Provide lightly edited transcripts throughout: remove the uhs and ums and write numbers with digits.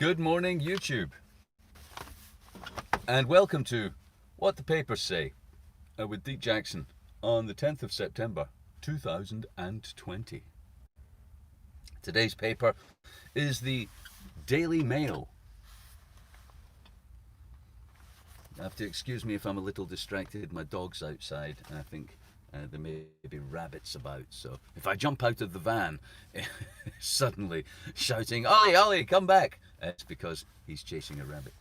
Good morning, YouTube, and welcome to What the Papers Say with Deek Jackson on the 10th of September 2020. Today's paper is the Daily Mail. You have to excuse me if I'm a little distracted. My dog's outside, and I think there may be rabbits about. So if I jump out of the van, suddenly shouting, "Ollie, Ollie, come back!" It's because he's chasing a rabbit.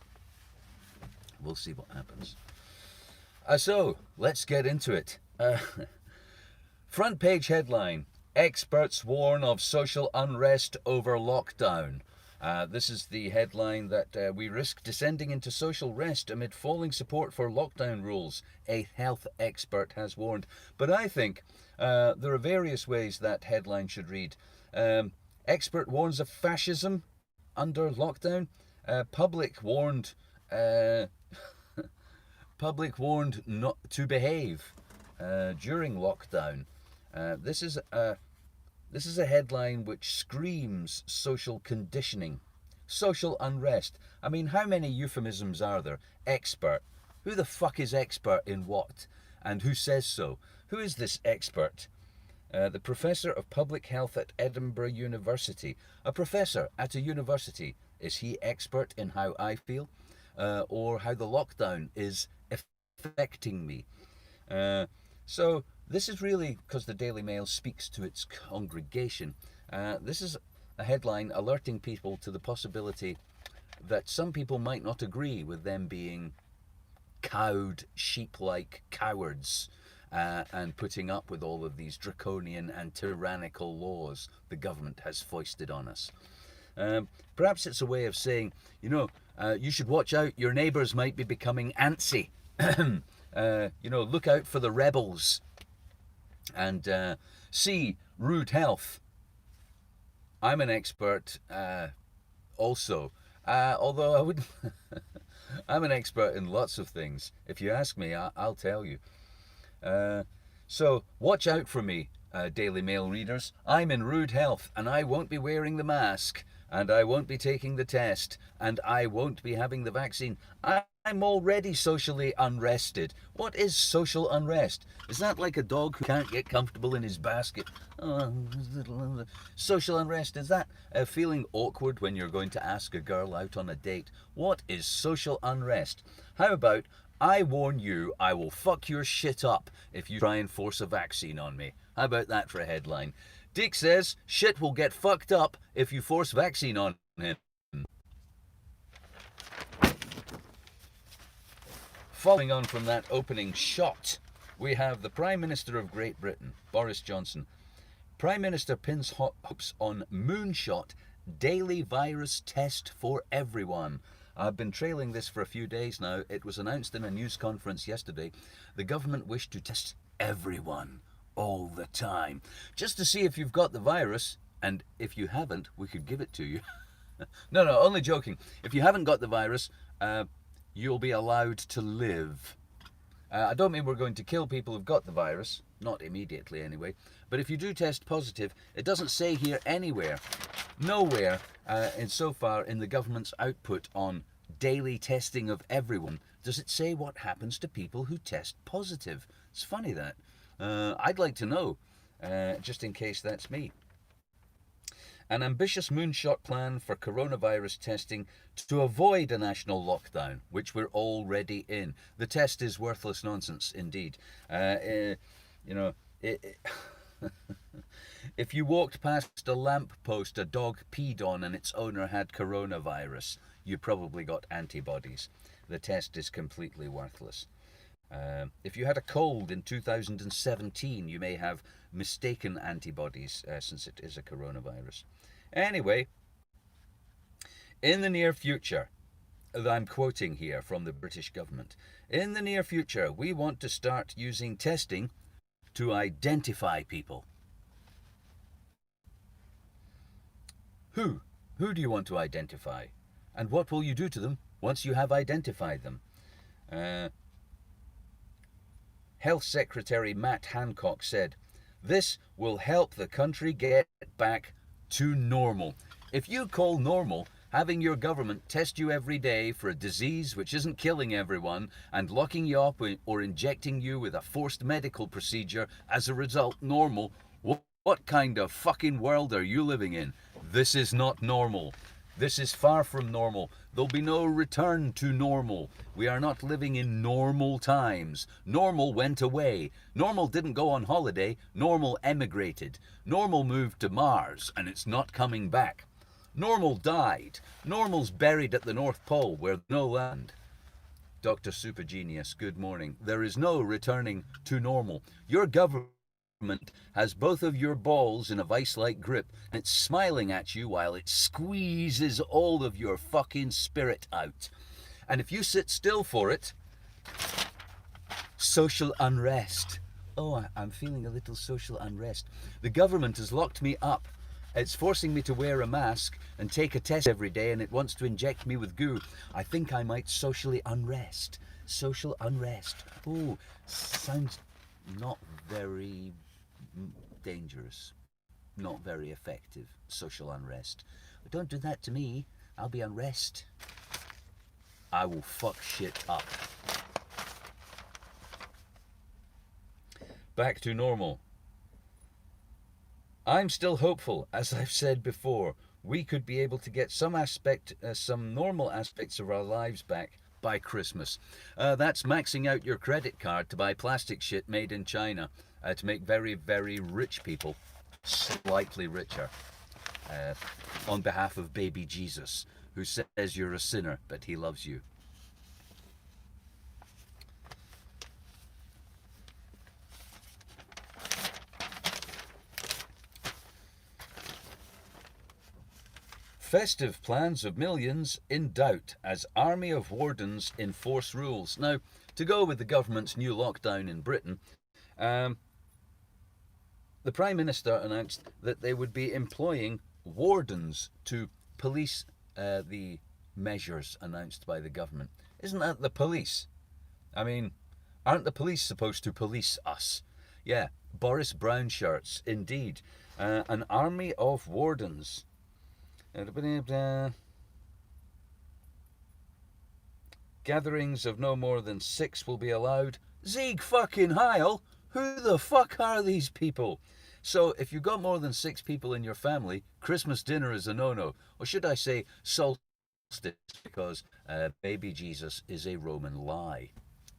We'll see what happens. So let's get into it. Front page headline: Experts warn of social unrest over lockdown. This is the headline that we risk descending into social unrest amid falling support for lockdown rules, a health expert has warned. But I think there are various ways that headline should read. Expert warns of fascism under lockdown. Public warned not to behave during lockdown. This is a headline which screams social conditioning, social unrest. I mean, how many euphemisms are there? Expert. Who the fuck is expert in what? And who says so? Who is this expert? The Professor of Public Health at Edinburgh University. A professor at a university. Is he expert in how I feel? Or how the lockdown is affecting me? So this is really because the Daily Mail speaks to its congregation. This is a headline alerting people to the possibility that some people might not agree with them being cowed, sheep-like cowards and putting up with all of these draconian and tyrannical laws the government has foisted on us. Perhaps it's a way of saying, you should watch out, your neighbours might be becoming antsy. Look out for the rebels. And C, rude health. I'm an expert also, although I wouldn't. I'm an expert in lots of things. If you ask me, I'll tell you. So watch out for me, Daily Mail readers. I'm in rude health, and I won't be wearing the mask, and I won't be taking the test, and I won't be having the vaccine. I'm already socially unrested. What is social unrest? Is that like a dog who can't get comfortable in his basket? Social unrest, is that feeling awkward when you're going to ask a girl out on a date? What is social unrest? How about, I warn you, I will fuck your shit up if you try and force a vaccine on me? How about that for a headline? Dick says shit will get fucked up if you force vaccine on him. Following on from that opening shot, we have the Prime Minister of Great Britain, Boris Johnson. Prime Minister pins hopes on moonshot daily virus test for everyone. I've been trailing this for a few days now. It was announced in a news conference yesterday. The government wished to test everyone all the time, just to see if you've got the virus, and if you haven't, we could give it to you. No, only joking. If you haven't got the virus, you'll be allowed to live. I don't mean we're going to kill people who've got the virus, not immediately anyway, but if you do test positive, it doesn't say here anywhere, nowhere, and so far in the government's output on daily testing of everyone, does it say what happens to people who test positive. It's funny that. I'd like to know, just in case that's me. An ambitious moonshot plan for coronavirus testing to avoid a national lockdown, which we're already in. The test is worthless nonsense, indeed. If you walked past a lamp post a dog peed on and its owner had coronavirus, you probably got antibodies. The test is completely worthless. If you had a cold in 2017, you may have mistaken antibodies since it is a coronavirus. Anyway, in the near future, I'm quoting here from the British government, in the near future, we want to start using testing to identify people. Who? Who do you want to identify? And what will you do to them once you have identified them? Health Secretary Matt Hancock said, "This will help the country get back to normal." If you call normal having your government test you every day for a disease which isn't killing everyone and locking you up or injecting you with a forced medical procedure as a result normal. What kind of fucking world are you living in? This is not normal. This is far from normal. There'll be no return to normal. We are not living in normal times. Normal went away. Normal didn't go on holiday. Normal emigrated. Normal moved to Mars, and it's not coming back. Normal died. Normal's buried at the North Pole where no land. Dr. Super Genius, good morning. There is no returning to normal. Your government has both of your balls in a vice-like grip, and it's smiling at you while it squeezes all of your fucking spirit out. And if you sit still for it, social unrest. Oh, I'm feeling a little social unrest. The government has locked me up. It's forcing me to wear a mask and take a test every day, and it wants to inject me with goo. I think I might socially unrest. Social unrest. Oh, sounds not very dangerous, not very effective. Social unrest. But don't do that to me. I'll be unrest. I will fuck shit up. Back to normal. I'm still hopeful, as I've said before. We could be able to get some normal aspects of our lives back by Christmas. That's maxing out your credit card to buy plastic shit made in China. To make very, very rich people slightly richer, on behalf of baby Jesus, who says you're a sinner, but he loves you. Festive plans of millions in doubt as army of wardens enforce rules. Now, to go with the government's new lockdown in Britain, the Prime Minister announced that they would be employing wardens to police the measures announced by the government. Isn't that the police? I mean, aren't the police supposed to police us? Yeah, Boris Brown shirts, indeed. An army of wardens. Gatherings of no more than 6 will be allowed. Zieg fucking Heil! Who the fuck are these people? So if you've got more than 6 people in your family, Christmas dinner is a no-no. Or should I say solstice, because baby Jesus is a Roman lie.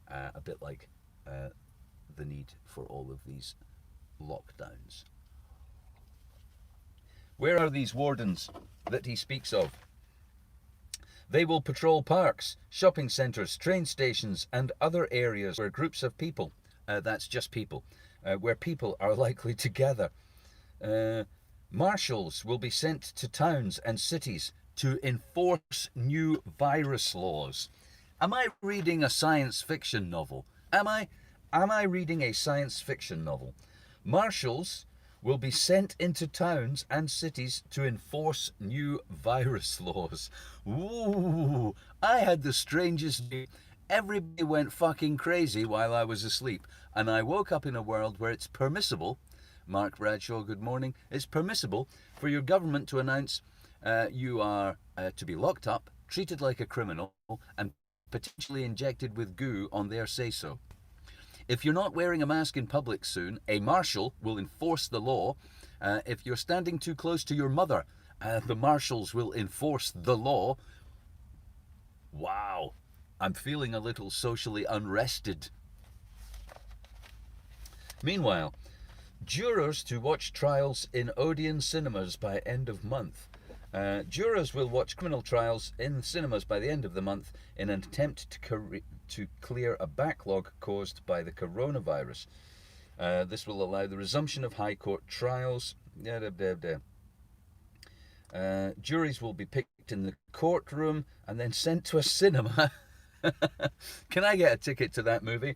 A bit like the need for all of these lockdowns. Where are these wardens that he speaks of? They will patrol parks, shopping centres, train stations and other areas where groups of people, that's just people, where people are likely to gather. Marshals will be sent to towns and cities to enforce new virus laws. Am I reading a science fiction novel? Am I reading a science fiction novel? Marshals will be sent into towns and cities to enforce new virus laws. Ooh, I had the strangest dream. Everybody went fucking crazy while I was asleep, and I woke up in a world where it's permissible, Mark Bradshaw, good morning, it's permissible for your government to announce you are to be locked up, treated like a criminal, and potentially injected with goo on their say-so. If you're not wearing a mask in public soon, a marshal will enforce the law. If you're standing too close to your mother, the marshals will enforce the law. Wow, I'm feeling a little socially unrested. Meanwhile, jurors to watch trials in Odeon cinemas by end of month. Jurors will watch criminal trials in cinemas by the end of the month in an attempt to clear a backlog caused by the coronavirus. This will allow the resumption of High Court trials. Juries will be picked in the courtroom and then sent to a cinema. Can I get a ticket to that movie?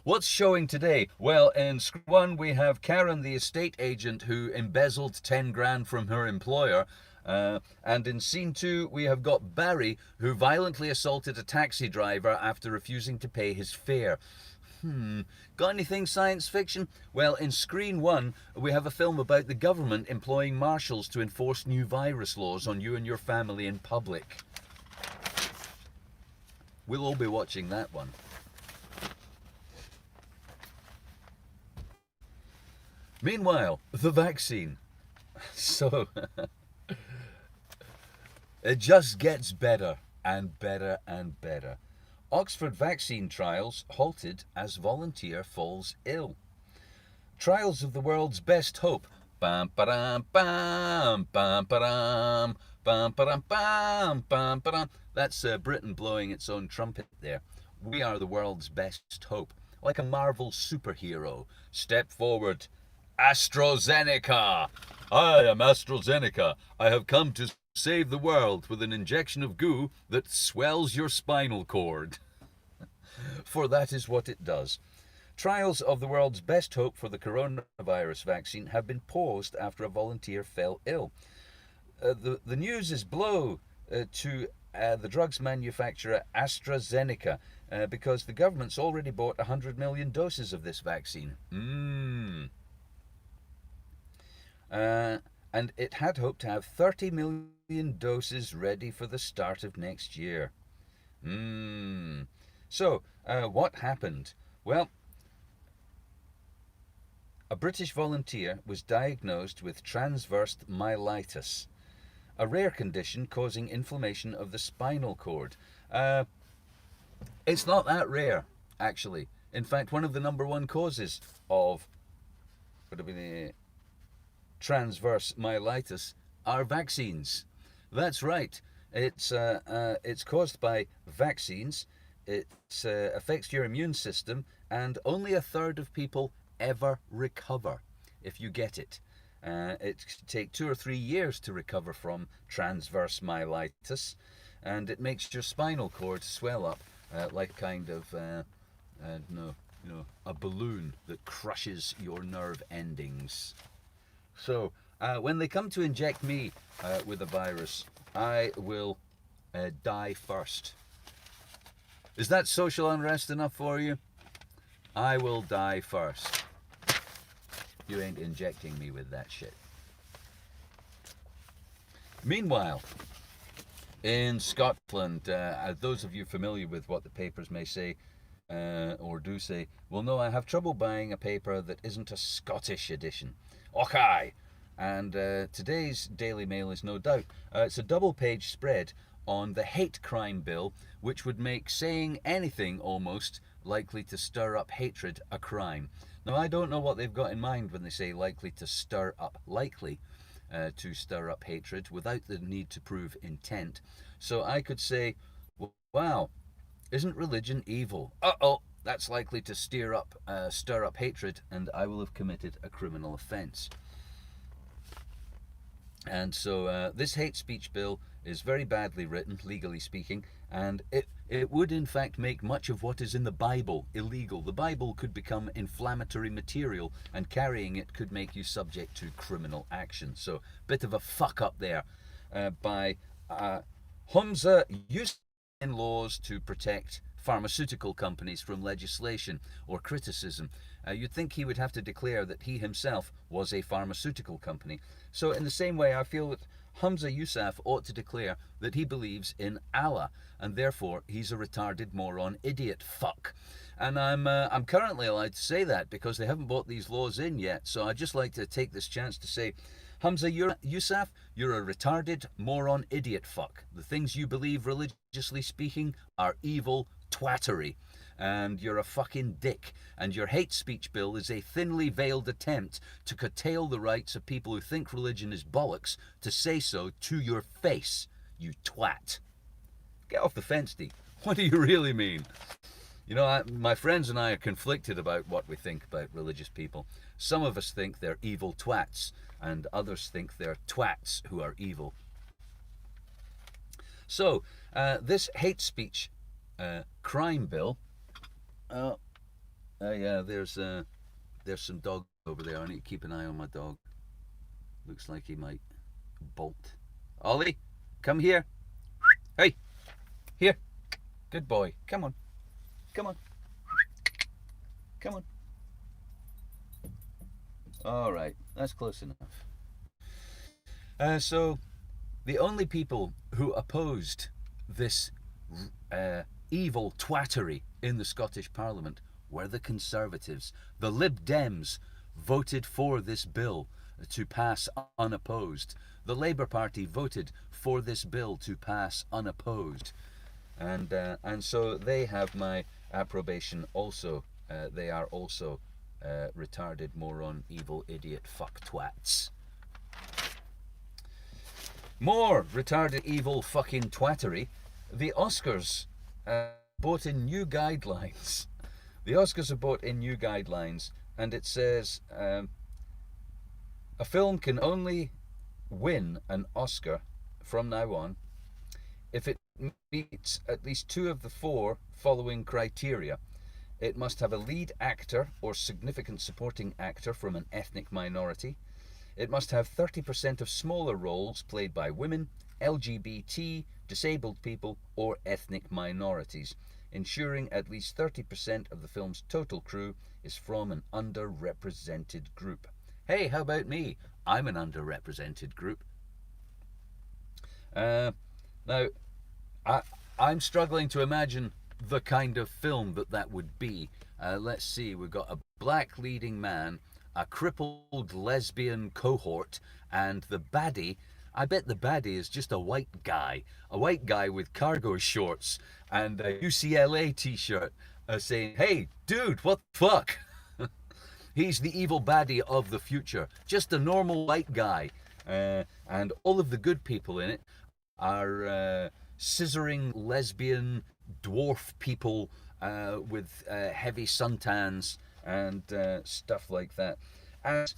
What's showing today? Well, in Screen 1 we have Karen, the estate agent who embezzled 10 grand from her employer. And in Scene 2 we have got Barry, who violently assaulted a taxi driver after refusing to pay his fare. Got anything science fiction? Well, in Screen 1, we have a film about the government employing marshals to enforce new virus laws on you and your family in public. We'll all be watching that one. Meanwhile, the vaccine. So, it just gets better and better and better. Oxford vaccine trials halted as volunteer falls ill. Trials of the world's best hope. Bam ba-dam, bam, bam ba-dam, bam ba-dam, bam, bam ba-dam. That's Britain blowing its own trumpet there. We are the world's best hope. Like a Marvel superhero. Step forward. AstraZeneca! I am AstraZeneca. I have come to save the world with an injection of goo that swells your spinal cord. For that is what it does. Trials of the world's best hope for the coronavirus vaccine have been paused after a volunteer fell ill. The news is blow to the drugs manufacturer AstraZeneca because the government's already bought 100 million doses of this vaccine. And it had hoped to have 30 million doses ready for the start of next year. So, what happened? Well, a British volunteer was diagnosed with transverse myelitis, a rare condition causing inflammation of the spinal cord. It's not that rare, actually. In fact, one of the number one causes of transverse myelitis are vaccines. That's right. It's caused by vaccines. It affects your immune system, and only a third of people ever recover if you get it. It can take 2 or 3 years to recover from transverse myelitis, and it makes your spinal cord swell up like kind of a balloon that crushes your nerve endings. So when they come to inject me with a virus, I will die first. Is that social unrest enough for you? I will die first. You ain't injecting me with that shit. Meanwhile, in Scotland, those of you familiar with what the papers may say or do say will know I have trouble buying a paper that isn't a Scottish edition. Okay. And today's Daily Mail is no doubt. It's a double-page spread on the hate crime bill, which would make saying anything almost likely to stir up hatred a crime. Now, I don't know what they've got in mind when they say likely to stir up hatred without the need to prove intent. So I could say, wow, isn't religion evil? Uh-oh, that's likely to stir up hatred, and I will have committed a criminal offence. And so this hate speech bill is very badly written, legally speaking, and it would in fact make much of what is in the Bible illegal. The Bible could become inflammatory material, and carrying it could make you subject to criminal action. So, bit of a fuck up there by Humza using laws to protect pharmaceutical companies from legislation or criticism. You'd think he would have to declare that he himself was a pharmaceutical company. So in the same way, I feel that Humza Yousaf ought to declare that he believes in Allah, and therefore he's a retarded moron idiot fuck. And I'm currently allowed to say that because they haven't brought these laws in yet. So I'd just like to take this chance to say, Humza Yousaf, you're a retarded moron idiot fuck. The things you believe, religiously speaking, are evil twattery, and you're a fucking dick, and your hate speech bill is a thinly veiled attempt to curtail the rights of people who think religion is bollocks to say so to your face, you twat. Get off the fence, Deke. What do you really mean? You know, my friends and I are conflicted about what we think about religious people. Some of us think they're evil twats, and others think they're twats who are evil. So, this hate speech crime bill. Yeah, there's some dog over there. I need to keep an eye on my dog. Looks like he might bolt. Ollie, come here. Hey, here. Good boy. Come on. Come on. Come on. All right, that's close enough. So, the only people who opposed this evil twattery in the Scottish Parliament were the Conservatives. The Lib Dems voted for this bill to pass unopposed. The Labour Party voted for this bill to pass unopposed. And so they have my approbation also. They are also retarded, moron, evil, idiot, fuck twats. More retarded, evil, fucking twattery. The Oscars brought in new guidelines. The Oscars have brought in new guidelines, and it says a film can only win an Oscar from now on if it meets at least 2 of the 4 following criteria. It must have a lead actor or significant supporting actor from an ethnic minority. It must have 30% of smaller roles played by women, LGBT, disabled people, or ethnic minorities, ensuring at least 30% of the film's total crew is from an underrepresented group. Hey, how about me? I'm an underrepresented group. Now, I'm struggling to imagine the kind of film that would be. Let's see, we've got a black leading man, a crippled lesbian cohort, and the baddie. I bet the baddie is just a white guy with cargo shorts and a UCLA t-shirt saying, hey, dude, what the fuck? He's the evil baddie of the future, just a normal white guy. And all of the good people in it are scissoring lesbian dwarf people with heavy suntans and stuff like that. And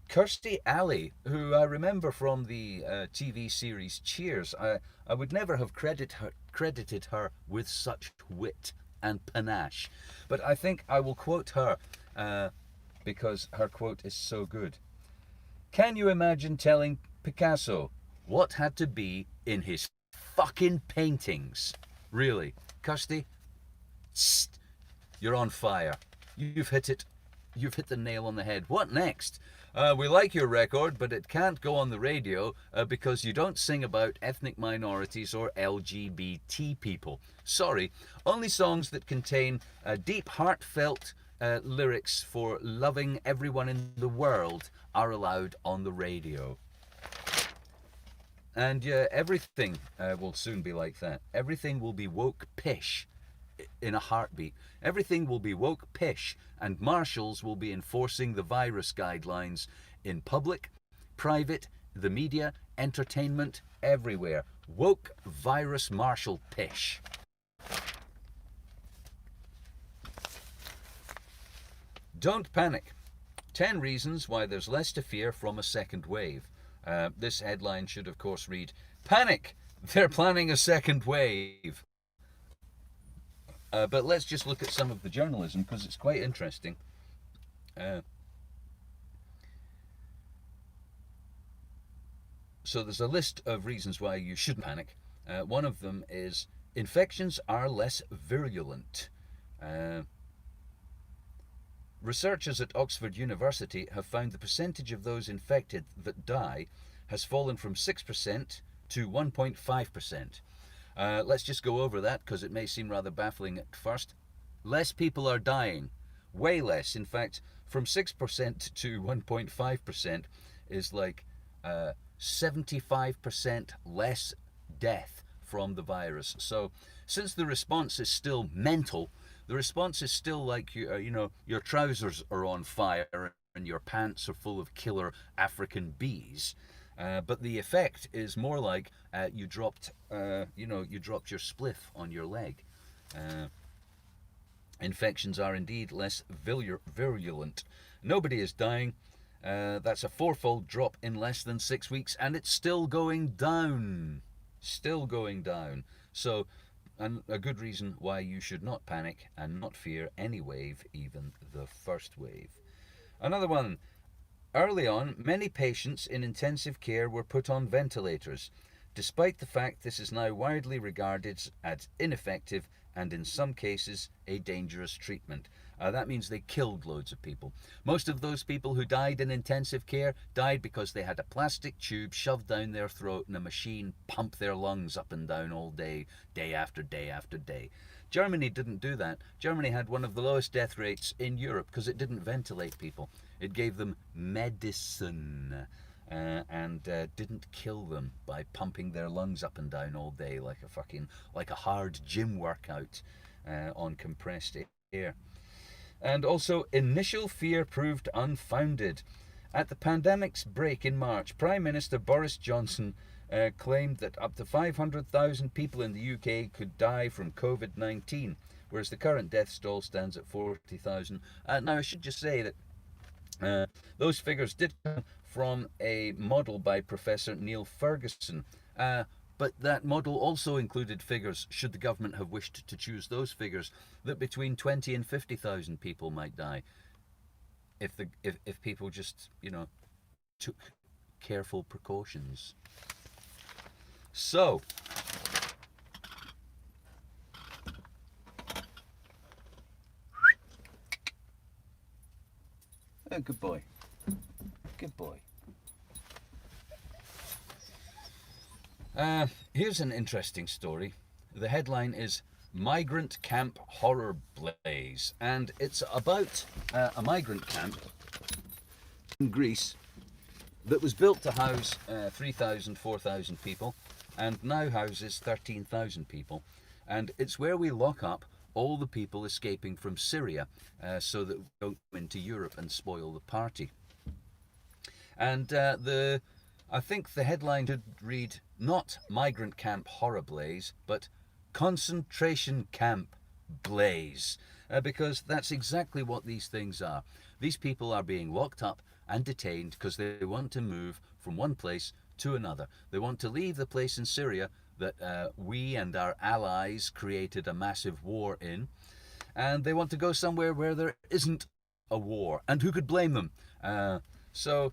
Kirstie Alley, who I remember from the TV series Cheers, I would never have credited her with such wit and panache. But I think I will quote her because her quote is so good. Can you imagine telling Picasso what had to be in his fucking paintings? Really, Kirstie, you're on fire. You've hit it. You've hit the nail on the head. What next? We like your record, but it can't go on the radio because you don't sing about ethnic minorities or LGBT people. Sorry, only songs that contain deep, heartfelt lyrics for loving everyone in the world are allowed on the radio. And everything will soon be like that. Everything will be woke pish in a heartbeat. Everything will be woke pish, and marshals will be enforcing the virus guidelines in public, private, the media, entertainment, everywhere. Woke virus marshal pish. Don't panic. 10 reasons why there's less to fear from a second wave. This headline should of course read, Panic! They're planning a second wave. But let's just look at some of the journalism because it's quite interesting. So there's a list of reasons why you shouldn't panic. One of them is infections are less virulent. Researchers at Oxford University have found the percentage of those infected that die has fallen from 6% to 1.5%. Let's just go over that because it may seem rather baffling at first. Less people are dying, way less. In fact, from 6% to 1.5% is like 75% less death from the virus. So since the response is still mental, the response is still like, your trousers are on fire and your pants are full of killer African bees. But the effect is more like you dropped your spliff on your leg. Infections are indeed less virulent. Nobody is dying. That's a 4-fold drop in less than 6 weeks, and it's still going down. Still going down. So, a good reason why you should not panic and not fear any wave, even the first wave. Another one. Early on, many patients in intensive care were put on ventilators, despite the fact this is now widely regarded as ineffective and in some cases a dangerous treatment. That means they killed loads of people. Most of those people who died in intensive care died because they had a plastic tube shoved down their throat and a machine pumped their lungs up and down all day, day after day after day. Germany didn't do that. Germany had one of the lowest death rates in Europe because it didn't ventilate people. It gave them medicine. And didn't kill them by pumping their lungs up and down all day like a hard gym workout on compressed air. And also, initial fear proved unfounded. At the pandemic's break in March, Prime Minister Boris Johnson claimed that up to 500,000 people in the UK could die from COVID-19, whereas the current death toll stands at 40,000. Now, I should just say that those figures did come from a model by Professor Neil Ferguson, but that model also included figures, should the government have wished to choose those figures, that between 20 and 50,000 people might die if people just, took careful precautions. So, oh, good boy. Good boy. Here's an interesting story. The headline is Migrant Camp Horror Blaze, and it's about a migrant camp in Greece that was built to house 3,000, 4,000 people and now houses 13,000 people. And it's where we lock up all the people escaping from Syria so that we don't come into Europe and spoil the party. And I think the headline should read not Migrant Camp Horror Blaze, but Concentration Camp Blaze, because that's exactly what these things are. These people are being locked up and detained because they want to move from one place to another. They want to leave the place in Syria that we and our allies created a massive war in, and they want to go somewhere where there isn't a war. And who could blame them? So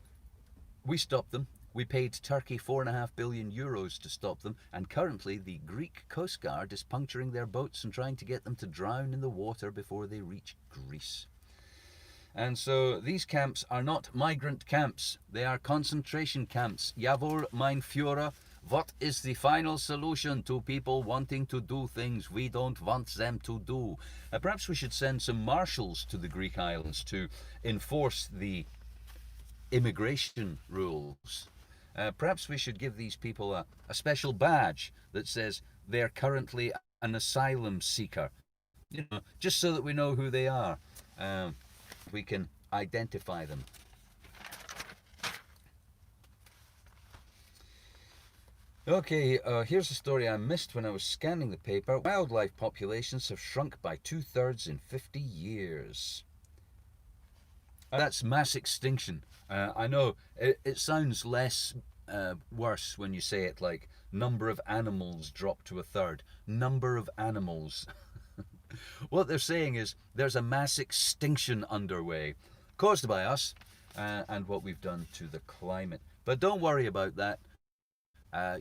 we stopped them. We paid Turkey €4.5 billion to stop them, and currently the Greek Coast Guard is puncturing their boats and trying to get them to drown in the water before they reach Greece. And so these camps are not migrant camps, they are concentration camps. Jawohl, mein Führer, what is the final solution to people wanting to do things we don't want them to do? Perhaps we should send some marshals to the Greek islands to enforce the immigration rules. Perhaps we should give these people a special badge that says they're currently an asylum seeker, just so that we know who they are. We can identify them. Okay, here's a story I missed when I was scanning the paper. Wildlife populations have shrunk by 2/3 in 50 years. That's mass extinction. I know it sounds less worse when you say it like number of animals dropped to 1/3. Number of animals. What they're saying is there's a mass extinction underway, caused by us and what we've done to the climate. But don't worry about that.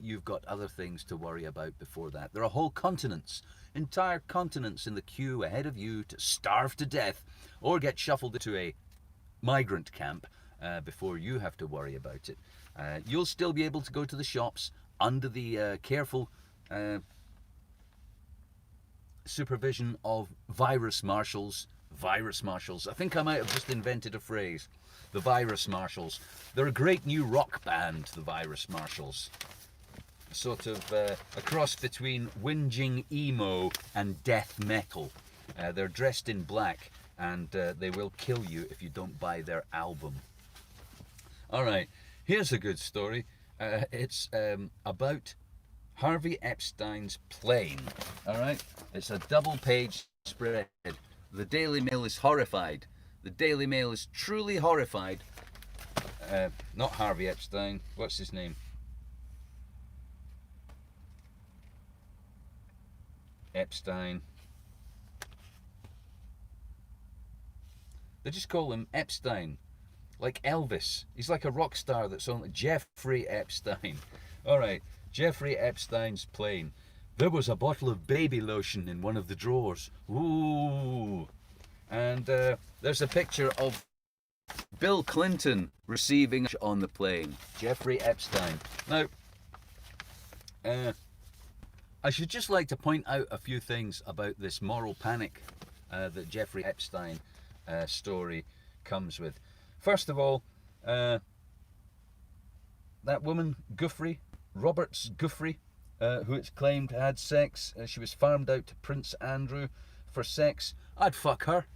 You've got other things to worry about before that. There are whole continents, entire continents in the queue ahead of you to starve to death or get shuffled into a migrant camp before you have to worry about it. You'll still be able to go to the shops under the careful supervision of virus marshals. Virus marshals. I think I might have just invented a phrase. The virus marshals. They're a great new rock band, the virus marshals. Sort of a cross between whinging emo and death metal. They're dressed in black, and they will kill you if you don't buy their album. Alright, here's a good story. It's about Harvey Epstein's plane. Alright, it's a double-page spread. The Daily Mail is horrified. The Daily Mail is truly horrified. Not Harvey Epstein. What's his name? Epstein. They just call him Epstein. Like Elvis. He's like a rock star that's only Jeffrey Epstein. Alright, Jeffrey Epstein's plane. There was a bottle of baby lotion in one of the drawers. Ooh. And there's a picture of Bill Clinton receiving on the plane. Jeffrey Epstein. Now, I should just like to point out a few things about this moral panic that Jeffrey Epstein story comes with. First of all, that woman, Guthrie, Roberts Guthrie, who it's claimed had sex, she was farmed out to Prince Andrew for sex. I'd fuck her.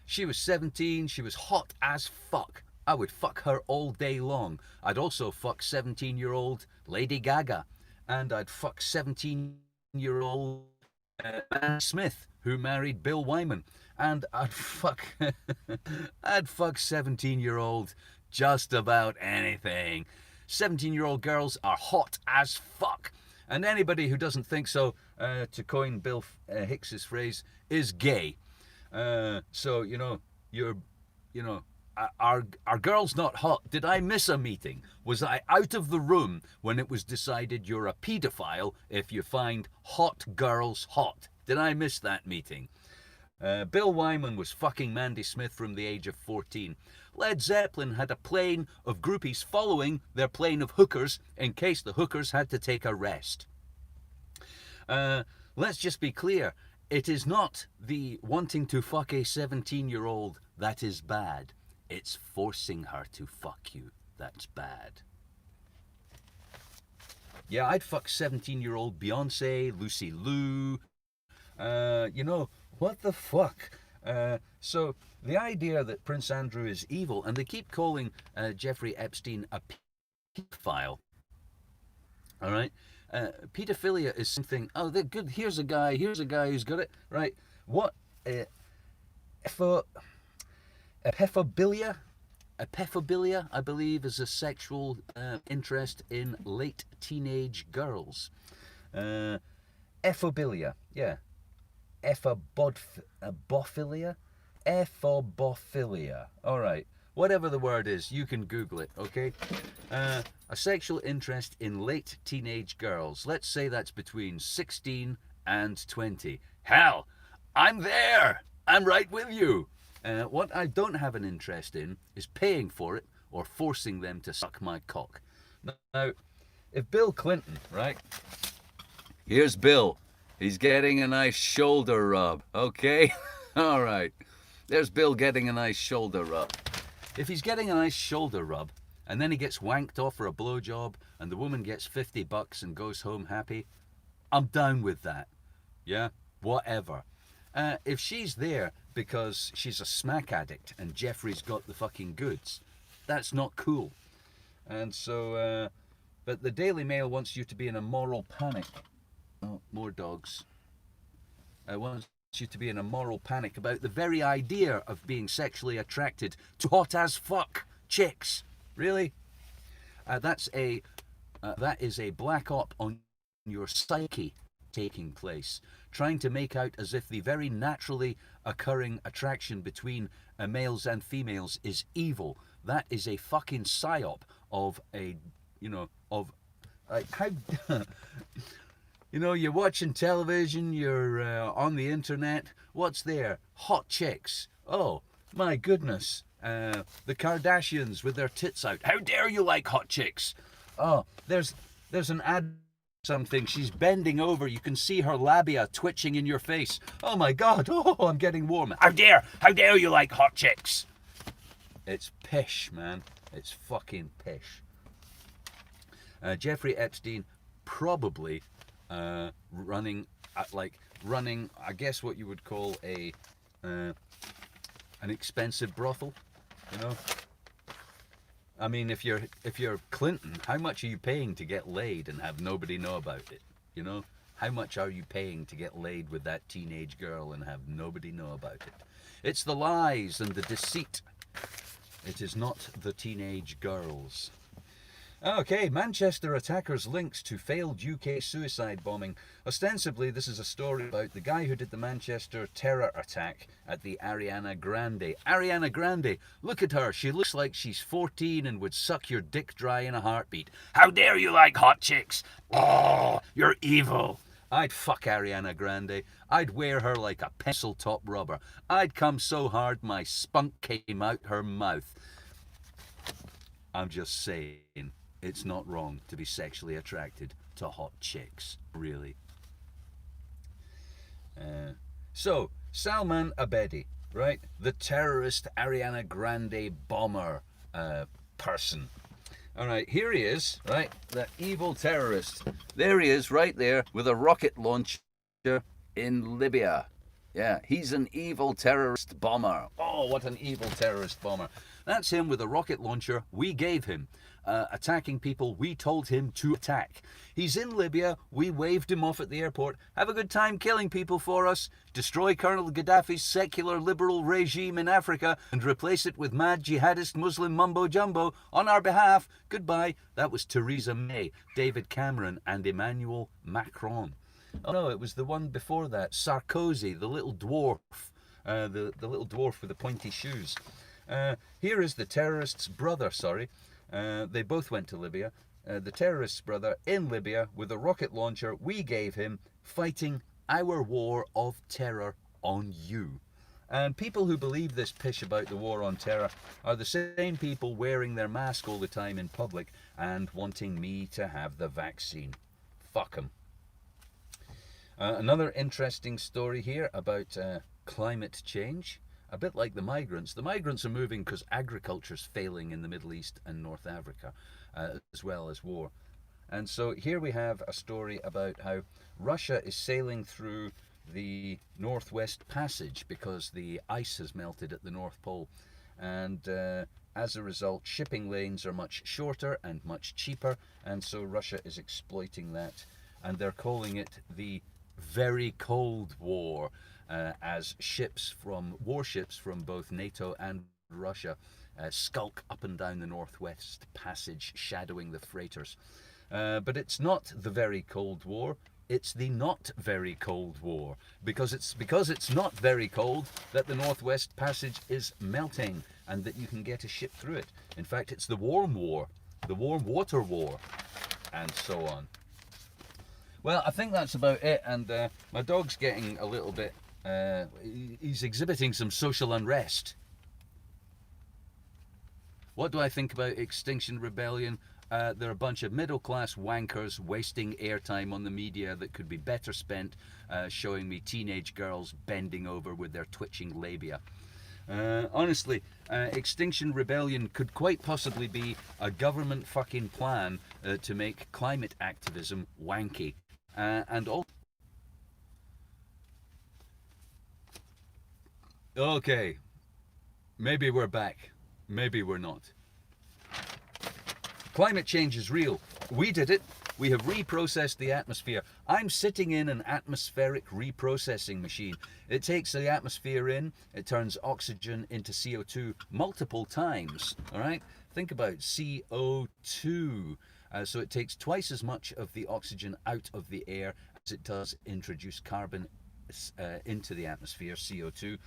She was 17, she was hot as fuck. I would fuck her all day long. I'd also fuck 17-year-old Lady Gaga. And I'd fuck 17-year-old Mandy Smith, who married Bill Wyman. And I'd fuck 17-year-old just about anything. 17-year-old girls are hot as fuck. And anybody who doesn't think so, to coin Bill Hicks's phrase, is gay. So, are girls not hot? Did I miss a meeting? Was I out of the room when it was decided you're a paedophile if you find hot girls hot? Did I miss that meeting? Bill Wyman was fucking Mandy Smith from the age of 14. Led Zeppelin had a plane of groupies following their plane of hookers in case the hookers had to take a rest. Let's just be clear. It is not the wanting to fuck a 17-year-old that is bad. It's forcing her to fuck you that's bad. Yeah, I'd fuck 17-year-old Beyonce, Lucy Liu. What the fuck? So the idea that Prince Andrew is evil, and they keep calling Jeffrey Epstein a pedophile. All right? Pedophilia is something, oh, they're good, here's a guy who's got it, right? What, epiphilia, I believe, is a sexual interest in late teenage girls. Ephobophilia, yeah. Ephobophilia, all right. Whatever the word is, you can Google it, okay? A sexual interest in late teenage girls. Let's say that's between 16 and 20. Hell, I'm there. I'm right with you. What I don't have an interest in is paying for it or forcing them to suck my cock. Now, if Bill Clinton, right? Here's Bill. He's getting a nice shoulder rub, okay? All right. There's Bill getting a nice shoulder rub. If he's getting a nice shoulder rub, and then he gets wanked off for a blowjob, and the woman gets $50 and goes home happy, I'm down with that. Yeah? Whatever. If she's there because she's a smack addict and Jeffrey's got the fucking goods, that's not cool. And so, but the Daily Mail wants you to be in a moral panic. Oh, more dogs. Wants you to be in a moral panic about the very idea of being sexually attracted to hot as fuck chicks. Really? That is a black op on your psyche taking place, trying to make out as if the very naturally occurring attraction between males and females is evil. That is a fucking psyop of how. You're watching television, you're on the internet. What's there? Hot chicks. Oh, my goodness. The Kardashians with their tits out. How dare you like hot chicks? Oh, there's an ad something. She's bending over. You can see her labia twitching in your face. Oh my God. Oh, I'm getting warm. How dare you like hot chicks? It's pish, man. It's fucking pish. Jeffrey Epstein probably running, I guess what you would call an expensive brothel, I mean, if you're Clinton, how much are you paying to get laid and have nobody know about it? How much are you paying to get laid with that teenage girl and have nobody know about it? It's the lies and the deceit. It is not the teenage girls. Okay, Manchester attackers links to failed UK suicide bombing. Ostensibly, this is a story about the guy who did the Manchester terror attack at the Ariana Grande. Ariana Grande, look at her. She looks like she's 14 and would suck your dick dry in a heartbeat. How dare you like hot chicks? Oh, you're evil. I'd fuck Ariana Grande. I'd wear her like a pencil top rubber. I'd come so hard my spunk came out her mouth. I'm just saying, it's not wrong to be sexually attracted to hot chicks, really. So, Salman Abedi, right? The terrorist Ariana Grande bomber person. All right, here he is, right? The evil terrorist. There he is, right there, with a rocket launcher in Libya. Yeah, he's an evil terrorist bomber. Oh, what an evil terrorist bomber. That's him with a rocket launcher we gave him. Attacking people we told him to attack. He's in Libya. We waved him off at the airport. Have a good time killing people for us. Destroy Colonel Gaddafi's secular liberal regime in Africa and replace it with mad jihadist Muslim mumbo jumbo on our behalf. Goodbye. That was Theresa May, David Cameron, and Emmanuel Macron. Oh no, it was the one before that. Sarkozy, the little dwarf. The little dwarf with the pointy shoes. Here is the terrorist's brother, sorry. They both went to Libya. The terrorist's brother in Libya with a rocket launcher we gave him, fighting our war of terror on you. And people who believe this pish about the war on terror are the same people wearing their mask all the time in public and wanting me to have the vaccine. Fuck 'em. Another interesting story here about climate change. A bit like the migrants. The migrants are moving because agriculture's failing in the Middle East and North Africa, as well as war. And so here we have a story about how Russia is sailing through the Northwest Passage because the ice has melted at the North Pole. And as a result, shipping lanes are much shorter and much cheaper. And so Russia is exploiting that. And they're calling it the Very Cold War. As warships from both NATO and Russia skulk up and down the Northwest Passage, shadowing the freighters. But it's not the Very Cold War, it's the Not Very Cold War, because it's not very cold that the Northwest Passage is melting and that you can get a ship through it. In fact, it's the Warm War, the Warm Water War, and so on. Well, I think that's about it, and my dog's getting a little bit he's exhibiting some social unrest. What do I think about Extinction Rebellion? They're a bunch of middle-class wankers wasting airtime on the media that could be better spent showing me teenage girls bending over with their twitching labia. Honestly, Extinction Rebellion could quite possibly be a government fucking plan to make climate activism wanky. And all. Okay, maybe we're back, maybe we're not. Climate change is real. We did it. We have reprocessed the atmosphere. I'm sitting in an atmospheric reprocessing machine. It takes the atmosphere in, it turns oxygen into CO2 multiple times, all right? Think about CO2. So it takes twice as much of the oxygen out of the air as it does introduce carbon into the atmosphere, CO2.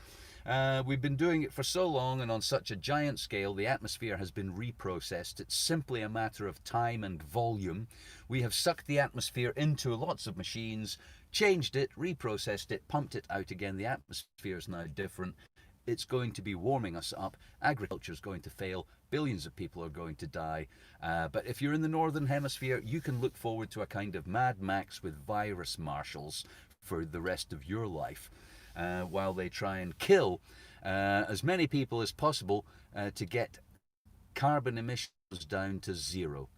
We've been doing it for so long and on such a giant scale, the atmosphere has been reprocessed. It's simply a matter of time and volume. We have sucked the atmosphere into lots of machines, changed it, reprocessed it, pumped it out again. The atmosphere is now different. It's going to be warming us up. Agriculture is going to fail. Billions of people are going to die. But if you're in the Northern Hemisphere, you can look forward to a kind of Mad Max with virus marshals for the rest of your life. While they try and kill as many people as possible to get carbon emissions down to zero.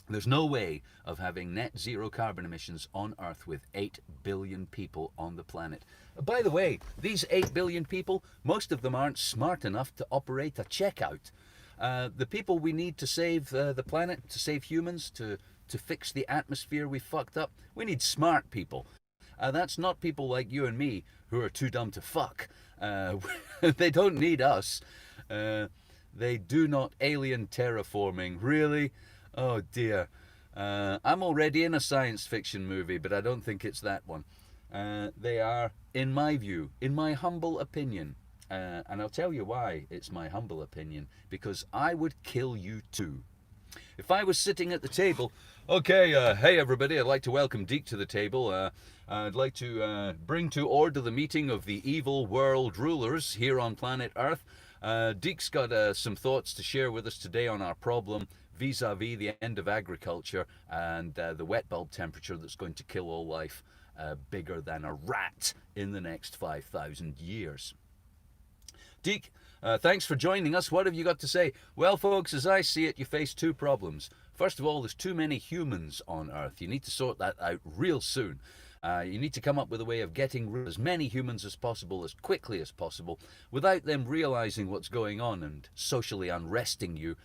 There's no way of having net zero carbon emissions on Earth with 8 billion people on the planet. By the way, these 8 billion people, most of them aren't smart enough to operate a checkout. The people we need to save the planet, to save humans, to fix the atmosphere we fucked up, we need smart people. That's not people like you and me who are too dumb to fuck. They don't need us. They do not alien terraforming. Really? Oh dear. I'm already in a science fiction movie, but I don't think it's that one. They are, in my view, in my humble opinion, and I'll tell you why it's my humble opinion, because I would kill you too. If I was sitting at the table, okay, hey everybody, I'd like to welcome Deek to the table. I'd like to bring to order the meeting of the evil world rulers here on planet Earth. Deek's got some thoughts to share with us today on our problem vis-a-vis the end of agriculture and the wet bulb temperature that's going to kill all life bigger than a rat in the next 5,000 years. Deek, thanks for joining us. What have you got to say? Well, folks, as I see it, you face two problems. First of all, there's too many humans on Earth. You need to sort that out real soon. You need to come up with a way of getting rid of as many humans as possible, as quickly as possible, without them realizing what's going on and socially unresting you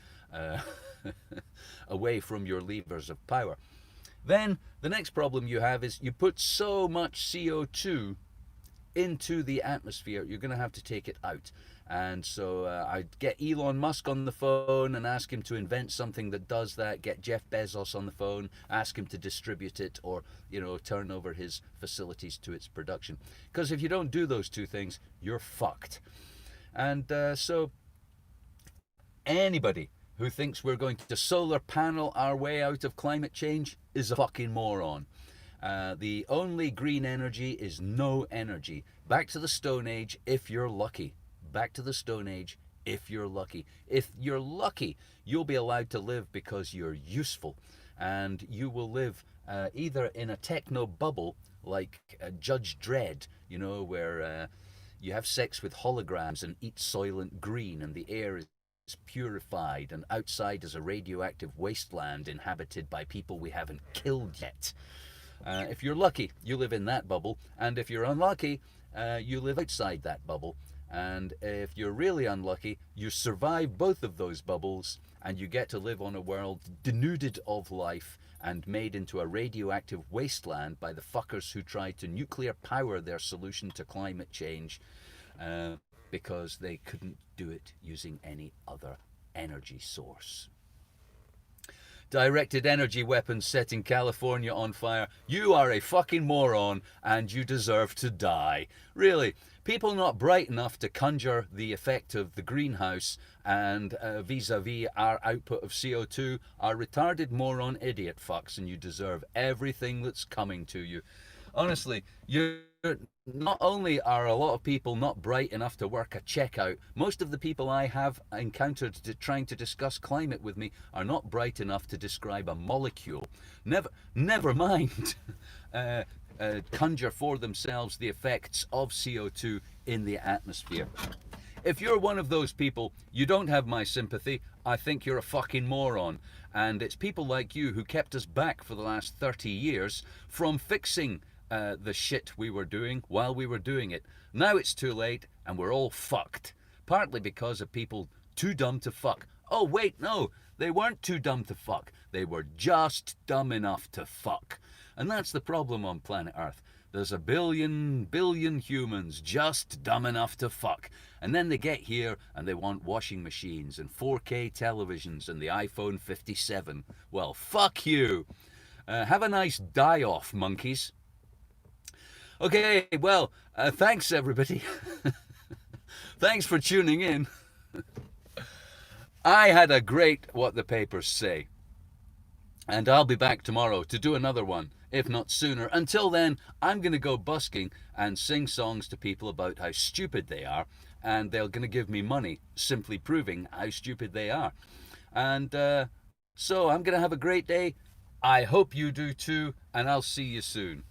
away from your levers of power. Then, the next problem you have is you put so much CO2 into the atmosphere, you're going to have to take it out. And so I'd get Elon Musk on the phone and ask him to invent something that does that, get Jeff Bezos on the phone, ask him to distribute it, or, you know, turn over his facilities to its production. Because if you don't do those two things, you're fucked. And so anybody who thinks we're going to solar panel our way out of climate change is a fucking moron. The only green energy is no energy. Back to the Stone Age if you're lucky. Back to the Stone Age if you're lucky. If you're lucky, you'll be allowed to live because you're useful. And you will live either in a techno bubble like Judge Dredd, you know, where you have sex with holograms and eat Soylent Green and the air is purified and outside is a radioactive wasteland inhabited by people we haven't killed yet. If you're lucky, you live in that bubble, and if you're unlucky, you live outside that bubble. And if you're really unlucky, you survive both of those bubbles, and you get to live on a world denuded of life and made into a radioactive wasteland by the fuckers who tried to nuclear power their solution to climate change because they couldn't do it using any other energy source. Directed energy weapons setting California on fire. You are a fucking moron and you deserve to die. Really, people not bright enough to conjure the effect of the greenhouse and vis-a-vis our output of CO2 are retarded moron idiot fucks, and you deserve everything that's coming to you. Honestly, not only are a lot of people not bright enough to work a checkout, most of the people I have encountered trying to discuss climate with me are not bright enough to describe a molecule. Never mind conjure for themselves the effects of CO2 in the atmosphere. If you're one of those people, you don't have my sympathy. I think you're a fucking moron. And it's people like you who kept us back for the last 30 years from fixing the shit we were doing while we were doing it. Now it's too late and we're all fucked. Partly because of people too dumb to fuck. Oh wait, no, they weren't too dumb to fuck. They were just dumb enough to fuck. And that's the problem on planet Earth. There's a billion humans just dumb enough to fuck. And then they get here and they want washing machines and 4K televisions and the iPhone 57. Well, fuck you. Have a nice die-off, monkeys. Okay, well, thanks everybody. Thanks for tuning in. I had a great What the Papers Say. And I'll be back tomorrow to do another one, if not sooner. Until then, I'm going to go busking and sing songs to people about how stupid they are. And they're going to give me money, simply proving how stupid they are. And so I'm going to have a great day. I hope you do too, and I'll see you soon.